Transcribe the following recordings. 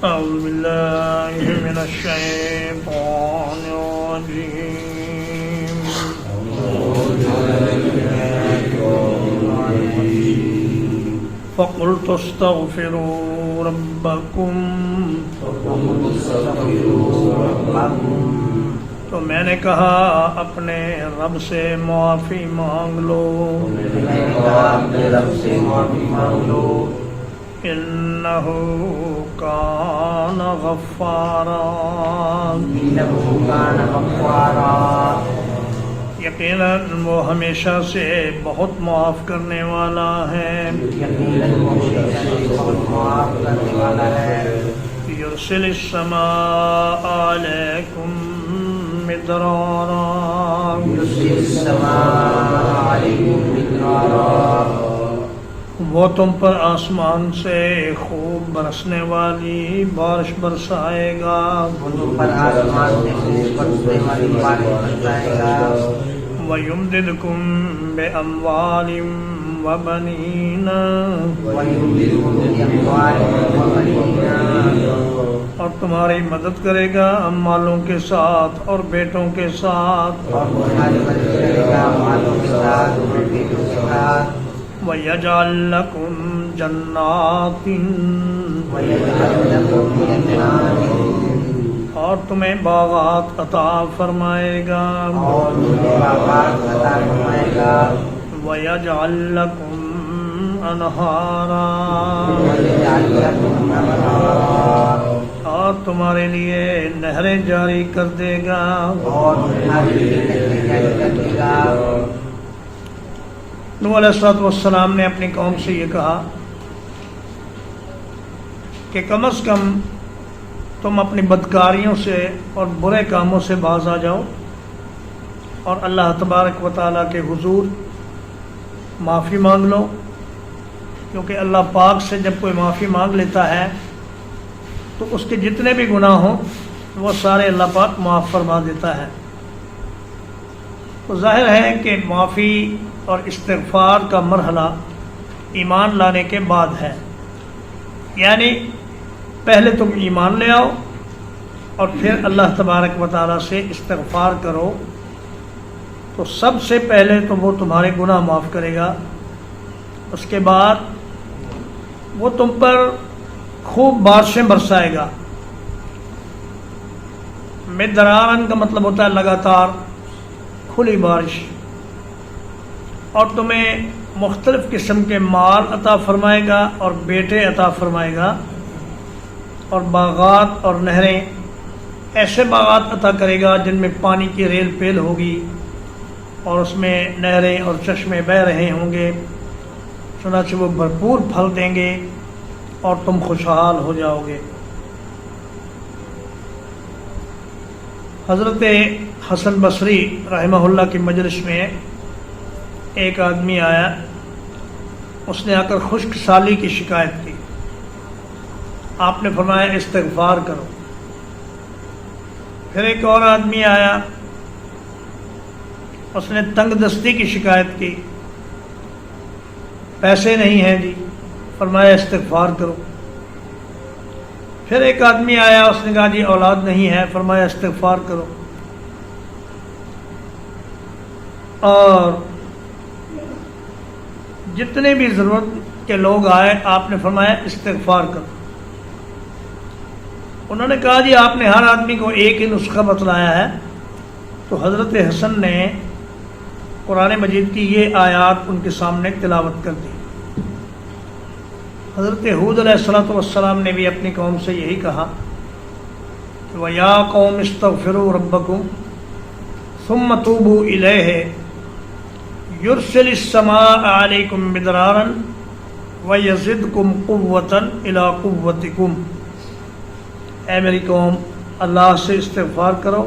أعوذ بالله من الشيطان الرجيم فقلت استغفروا ربكم تو میں نے کہا اپنے رب سے معافی مانگ لو انہ کان غفارا یقیناً وہ ہمیشہ سے بہت معاف کرنے والا ہے یرسل السماء علیکم مدرارا وہ تم پر آسمان سے خوب برسنے والی بارش برسائے گا وَيُمْدِدْكُمْ بِأَمْوَالٍ وَبَنِينَ اور تمہاری مدد کرے گا مالوں کے ساتھ اور بیٹوں کے ساتھ وَيَجْعَلْ لَكُمْ جَنَّاتٍ اور تمہیں باغات عطا فرمائے گا وَيَجْعَلْ لَكُمْ أَنْهَارًا اور تمہارے لیے نہریں جاری کر دے گا نوح علیہ السلام نے اپنی قوم سے یہ کہا کہ کم از کم تم اپنی بدکاریوں سے اور برے کاموں سے باز آ جاؤ اور اللہ تبارک و تعالیٰ کے حضور معافی مانگ لو، کیونکہ اللہ پاک سے جب کوئی معافی مانگ لیتا ہے تو اس کے جتنے بھی گناہ ہوں وہ سارے اللہ پاک معاف فرما دیتا ہے۔ تو ظاہر ہے کہ معافی اور استغفار کا مرحلہ ایمان لانے کے بعد ہے، یعنی پہلے تم ایمان لے آؤ اور پھر اللہ تبارک و تعالیٰ سے استغفار کرو، تو سب سے پہلے تو وہ تمہارے گناہ معاف کرے گا، اس کے بعد وہ تم پر خوب بارشیں برسائے گا۔ مدرارن کا مطلب ہوتا ہے لگاتار کھلی بارش، اور تمہیں مختلف قسم کے مال عطا فرمائے گا اور بیٹے عطا فرمائے گا، اور باغات اور نہریں، ایسے باغات عطا کرے گا جن میں پانی کی ریل پیل ہوگی اور اس میں نہریں اور چشمے بہہ رہے ہوں گے، چنانچہ وہ بھرپور پھل دیں گے اور تم خوشحال ہو جاؤ گے۔ حضرت حسن بصری رحمہ اللہ کی مجلس میں ایک آدمی آیا، اس نے آ کر خشک سالی کی شکایت کی، آپ نے فرمایا استغفار کرو۔ پھر ایک اور آدمی آیا، اس نے تنگ دستی کی شکایت کی، پیسے نہیں ہیں جی، فرمایا استغفار کرو۔ پھر ایک آدمی آیا، اس نے کہا جی اولاد نہیں ہے، فرمایا استغفار کرو۔ اور جتنے بھی ضرورت کے لوگ آئے آپ نے فرمایا استغفار کرو۔ انہوں نے کہا جی آپ نے ہر آدمی کو ایک ہی نسخہ بتلایا ہے، تو حضرت حسن نے قرآن مجید کی یہ آیات ان کے سامنے تلاوت کر دی۔ حضرت ہود علیہ السلام نے بھی اپنی قوم سے یہی کہا کہ وَيَا قَوْمِ اسْتَغْفِرُوا رَبَّكُمْ ثُمَّ تُوبُوا إِلَيْهِ يُرْسِلِ السَّمَاءَ عَلَيْكُمْ مِدْرَارًا وَيَزِدْكُمْ قُوَّةً إِلَىٰ قُوَّتِكُمْ۔ اے میری قوم، اللہ سے استغفار کرو،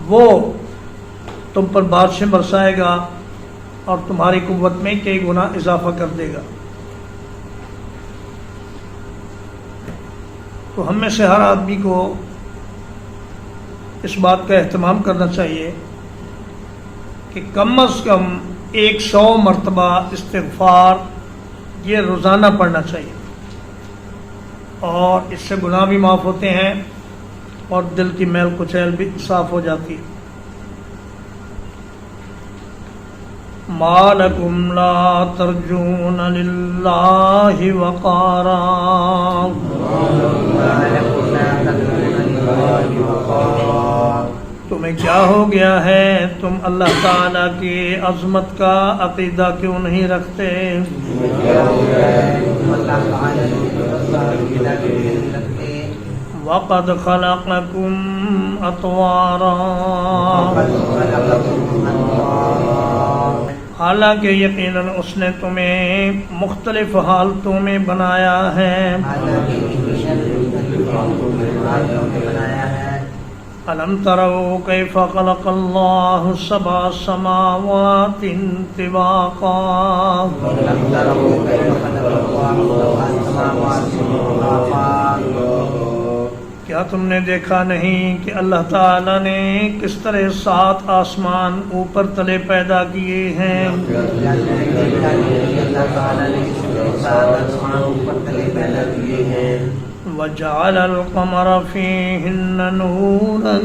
وہ تم پر بارشیں برسائے گا اور تمہاری قوت میں کئی گنا اضافہ کر دے گا۔ تو ہم میں سے ہر آدمی کو اس بات کا اہتمام کرنا چاہیے کہ کم از کم 100 مرتبہ استغفار یہ روزانہ پڑھنا چاہیے۔ اور اس سے گناہ بھی معاف ہوتے ہیں اور دل کی میل کچیل بھی صاف ہو جاتی ہے۔ ما لکم لا ترجون للہ وقارا، تمہیں کیا ہو گیا ہے، تم اللہ تعالیٰ کی عظمت کا عقیدہ کیوں نہیں رکھتے؟ وَقَدْ خَلَقَكُمْ أَطْوَارًا، حالانکہ یقیناً اس نے تمہیں مختلف حالتوں میں بنایا ہے۔ أَلَمْ تَرَوْا كَيْفَ خَلَقَ اللَّهُ سَبْعَ سَمَاوَاتٍ طِبَاقًا، کیا تم نے دیکھا نہیں کہ اللہ تعالیٰ نے کس طرح 7 آسمان اوپر تلے پیدا کیے ہیں؟ وَجَعَلَ الْقَمَرَ فِيهِنَّ نُورًا،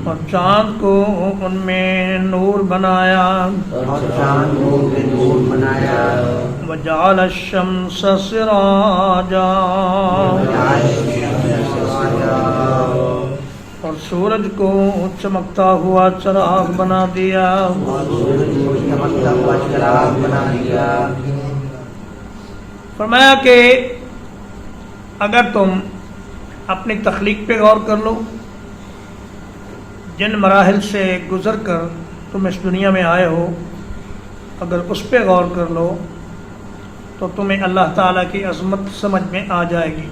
اور چاند کو ان میں نور بنایا۔ وَجَعَلَ الشَّمْسَ سِرَاجًا، اور سورج کو چمکتا ہوا چراغ بنا دیا۔ فرمایا کہ اگر تم اپنی تخلیق پہ غور کر لو، جن مراحل سے گزر کر تم اس دنیا میں آئے ہو، اگر اس پہ غور کر لو تو تمہیں اللہ تعالیٰ کی عظمت سمجھ میں آ جائے گی۔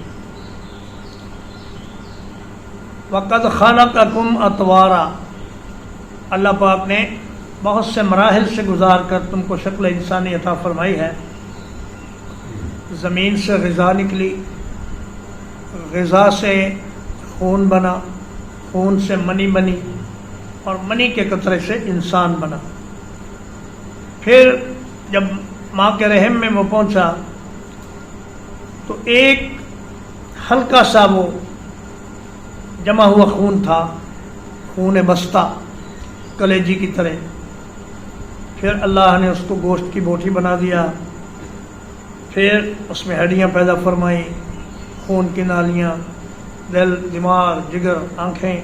وَقَدْ خَلَقَكُمْ أَطْوَارًا، اللہ پاک نے بہت سے مراحل سے گزار کر تم کو شکل انسانی عطا فرمائی ہے۔ زمین سے غذا نکلی، غذا سے خون بنا، خون سے منی بنی، اور منی کے قطرے سے انسان بنا۔ پھر جب ماں کے رحم میں وہ پہنچا تو ایک ہلکا سا وہ جمع ہوا خون تھا، خون بستہ کلیجی کی طرح۔ پھر اللہ نے اس کو گوشت کی بوٹی بنا دیا، پھر اس میں ہڈیاں پیدا فرمائیں، خون کی نالیاں، دل، دماغ، جگر، آنکھیں،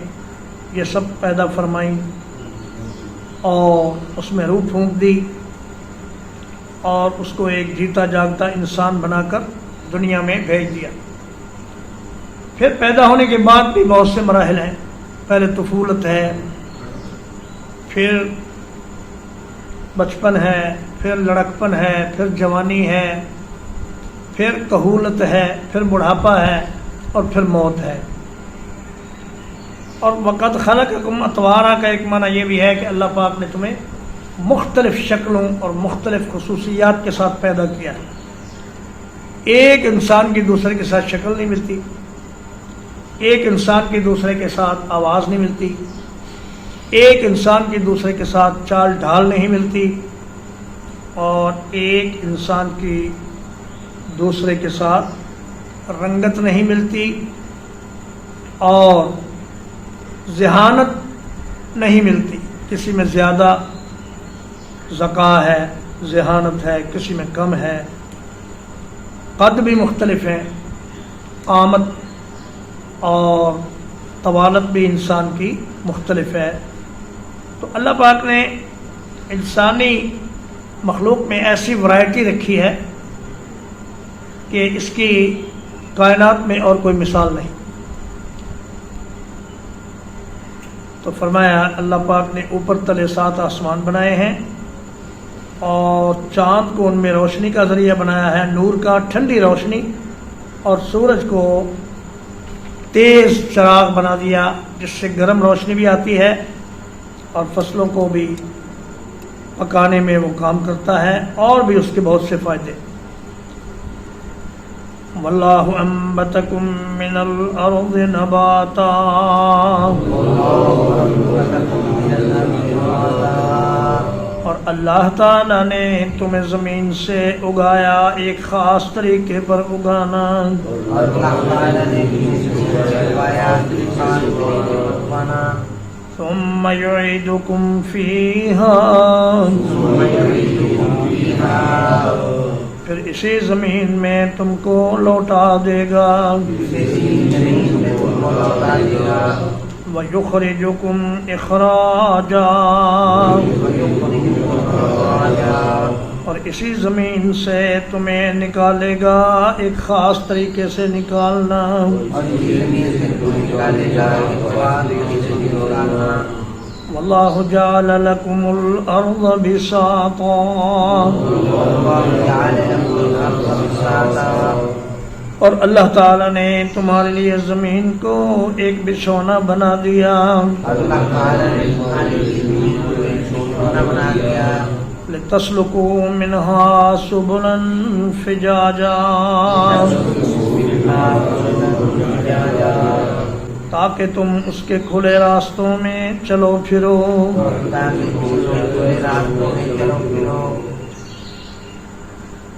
یہ سب پیدا فرمائیں، اور اس میں روح پھونک دی، اور اس کو ایک جیتا جاگتا انسان بنا کر دنیا میں بھیج دیا۔ پھر پیدا ہونے کے بعد بھی بہت سے مراحل ہیں، پہلے طفولت ہے، پھر بچپن ہے، پھر لڑکپن ہے، پھر جوانی ہے، پھر کہولت ہے، پھر بڑھاپا ہے، اور پھر موت ہے۔ اور وَقَدْ خَلَقَكُمْ أَطْوَارًا کا ایک معنی یہ بھی ہے کہ اللہ پاک نے تمہیں مختلف شکلوں اور مختلف خصوصیات کے ساتھ پیدا کیا ہے۔ ایک انسان کی دوسرے کے ساتھ شکل نہیں ملتی، ایک انسان کی دوسرے کے ساتھ آواز نہیں ملتی، ایک انسان کی دوسرے کے ساتھ چال ڈھال نہیں ملتی، اور ایک انسان کی دوسرے کے ساتھ رنگت نہیں ملتی، اور ذہانت نہیں ملتی۔ کسی میں زیادہ ذکا ہے، ذہانت ہے، کسی میں کم ہے، قد بھی مختلف ہیں، قامت اور طوالت بھی انسان کی مختلف ہے۔ تو اللہ پاک نے انسانی مخلوق میں ایسی ورائٹی رکھی ہے کہ اس کی کائنات میں اور کوئی مثال نہیں۔ تو فرمایا اللہ پاک نے اوپر تلے 7 آسمان بنائے ہیں، اور چاند کو ان میں روشنی کا ذریعہ بنایا ہے، نور کا، ٹھنڈی روشنی، اور سورج کو تیز چراغ بنا دیا جس سے گرم روشنی بھی آتی ہے، اور فصلوں کو بھی پکانے میں وہ کام کرتا ہے، اور بھی اس کے بہت سے فائدے۔ واللہ انبتکم من الارض نباتا، اور اللہ تعالیٰ نے تمہیں زمین سے اگایا ایک خاص طریقے پر اگانا. ثم يعيدكم فيها پھر اسی زمین میں تم کو لوٹا دے گا. وَيُخْرِجُكُمْ إِخْرَاجًا اور اسی زمین سے تمہیں نکالے گا ایک خاص طریقے سے نکالنا. وَاللَّهُ جَعَلَ لَكُمُ الْأَرْضَ بِسَاطًا اور اللہ تعالیٰ نے تمہارے لیے زمین کو ایک بچھونا بنا دیا. لِتَسْلُكُوا مِنْهَا سُبُلًا فِجَاجًا تاکہ تم اس کے کھلے راستوں میں چلو پھرو.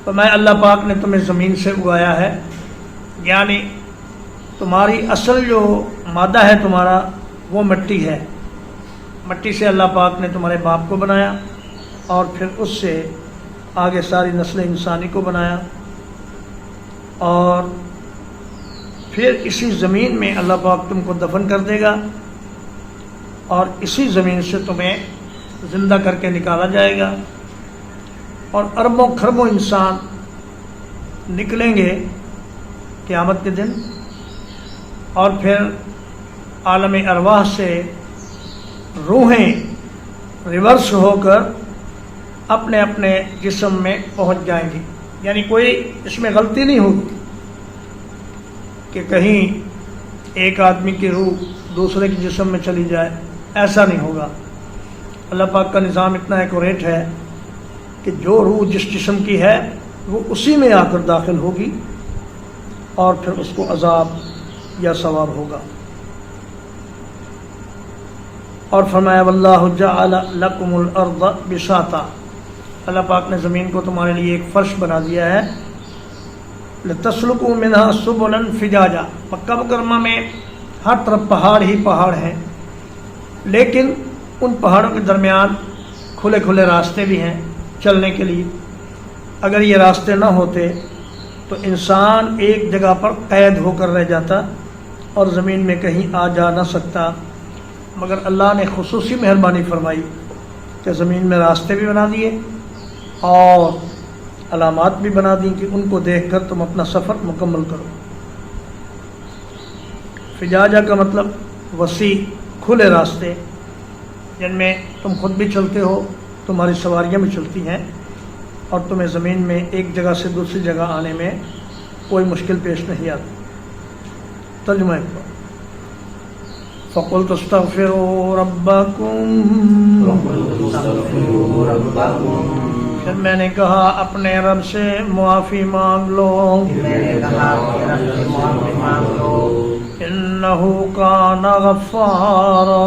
فرمایا اللہ پاک نے تمہیں زمین سے اگایا ہے، یعنی تمہاری اصل جو مادہ ہے تمہارا وہ مٹی ہے. مٹی سے اللہ پاک نے تمہارے باپ کو بنایا اور پھر اس سے آگے ساری نسل انسانی کو بنایا، اور پھر اسی زمین میں اللہ پاک تم کو دفن کر دے گا اور اسی زمین سے تمہیں زندہ کر کے نکالا جائے گا. اور اربوں خربوں انسان نکلیں گے قیامت کے دن، اور پھر عالم ارواح سے روحیں ریورس ہو کر اپنے اپنے جسم میں پہنچ جائیں گی. یعنی کوئی اس میں غلطی نہیں ہوگی کہ کہیں ایک آدمی کی روح دوسرے کے جسم میں چلی جائے، ایسا نہیں ہوگا. اللہ پاک کا نظام اتنا ایکوریٹ ہے کہ جو روح جس جسم کی ہے وہ اسی میں آ کر داخل ہوگی اور پھر اس کو عذاب یا ثواب ہوگا. اور فرمایا واللہ جعل لکم الارض بساطا، اللہ پاک نے زمین کو تمہارے لیے ایک فرش بنا دیا ہے. لتسلکوا منہا سبلا فجاجا، مکہ مکرمہ میں ہر طرف پہاڑ ہی پہاڑ ہیں، لیکن ان پہاڑوں کے درمیان کھلے کھلے راستے بھی ہیں چلنے کے لیے. اگر یہ راستے نہ ہوتے تو انسان ایک جگہ پر قید ہو کر رہ جاتا اور زمین میں کہیں آ جا نہ سکتا، مگر اللہ نے خصوصی مہربانی فرمائی کہ زمین میں راستے بھی بنا دیے اور علامات بھی بنا دیں کہ ان کو دیکھ کر تم اپنا سفر مکمل کرو. فجاجہ کا مطلب وسیع کھلے راستے جن میں تم خود بھی چلتے ہو، تمہاری سواریاں بھی چلتی ہیں اور تمہیں زمین میں ایک جگہ سے دوسری جگہ آنے میں کوئی مشکل پیش نہیں آتی. ترجمہ کرو. فَقُلْتُ اسْتَغْفِرُوا رَبَّكُمْ پھر میں نے کہا اپنے رب سے معافی مانگ لو. إِنَّهُ كَانَ غَفَّارًا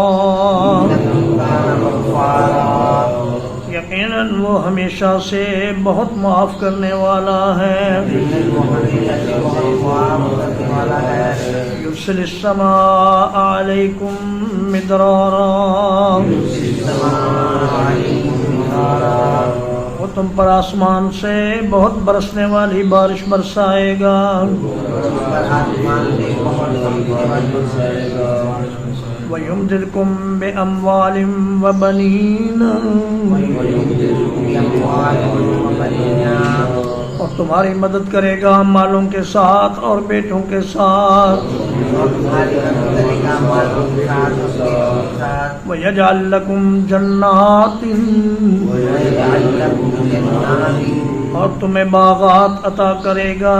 یقیناً وہ ہمیشہ سے بہت معاف کرنے والا ہے. یرسل السماء علیکم مدرارا وہ تم پر آسمان سے بہت برسنے والی بارش برسائے گا. وَيُمْدِدْكُمْ بِأَمْوَالٍ وَبَنِينَ اور تمہاری مدد کرے گا مالوں کے ساتھ اور بیٹوں کے ساتھ. وَيَجْعَلْ لَكُمْ جَنَّاتٍ اور تمہیں باغات عطا کرے گا.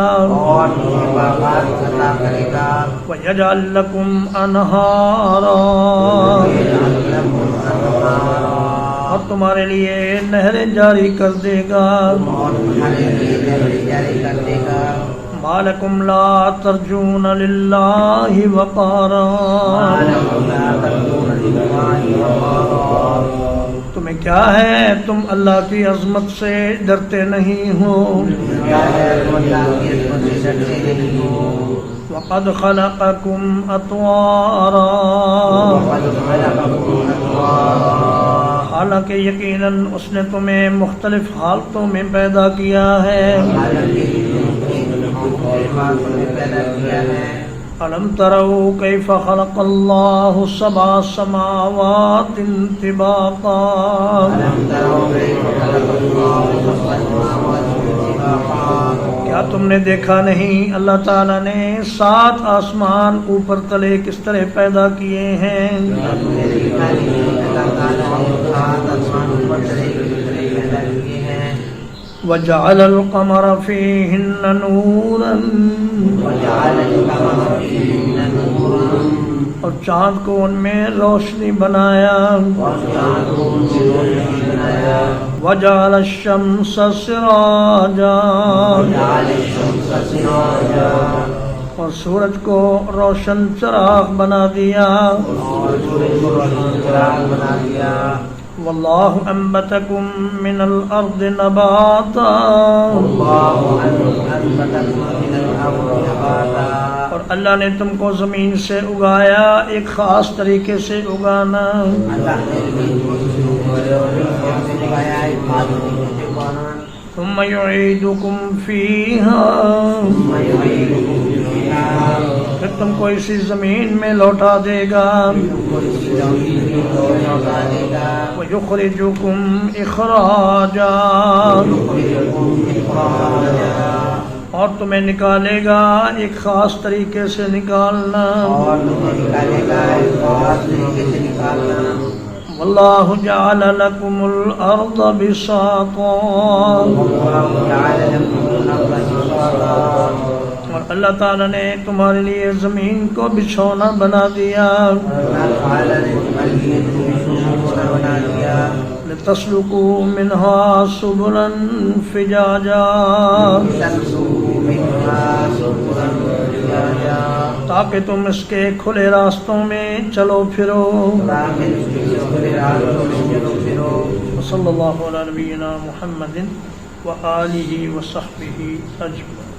وَيَجْعَلْ لَكُمْ أَنْهَارًا اور تمہارے لیے نہریں جاری کر دے گا. مَا لَكُمْ لَا تَرْجُونَ لِلَّهِ وَقَارًا تم تمہیں کیا ہے تم اللہ کی عظمت سے ڈرتے نہیں ہو؟ وَقَدْ خَلَقَكُمْ أَطْوَارًا حالانکہ یقیناً اس نے تمہیں مختلف حالتوں میں پیدا کیا ہے۔ أَلَمْ تَرَوْا كَيْفَ خَلَقَ اللَّهُ سَبْعَ سَمَاوَاتٍ طِبَاقًا کیا تم نے دیکھا نہیں اللہ تعالیٰ نے 7 آسمان اوپر تلے کس طرح پیدا کیے ہیں؟ وَجَعَلَ الْقَمَرَ فِيهِنَّ نُورًا اور چاند کو ان میں روشنی بنایا۔ وَجَعَلَ الشَّمْسَ سِرَاجًا اور سورج کو روشن چراغ بنا دیا۔ واللہ انبتکم من الارض نباتا اور اللہ نے تم کو زمین سے اگایا ایک خاص طریقے سے اگانا۔ ثم یعیدکم فیہا پھر تم کو اسی زمین میں لوٹا دے گا۔ وَيُخْرِجُكُمْ إِخْرَاجًا اور تمہیں نکالے گا ایک خاص طریقے سے نکالنا۔ واللہ جعل لکم الارض بساطا اور اللہ تعالیٰ نے تمہارے لیے زمین کو بچھونا بنا دیا۔ لِتَسْلُكُوا مِنْهَا سُبُلًا فِجَاجًا تاکہ تم اس کے کھلے راستوں میں چلو پھرو۔ صلی اللہ علیہ نبینا محمد وآلہ وصحبہ اجمعین۔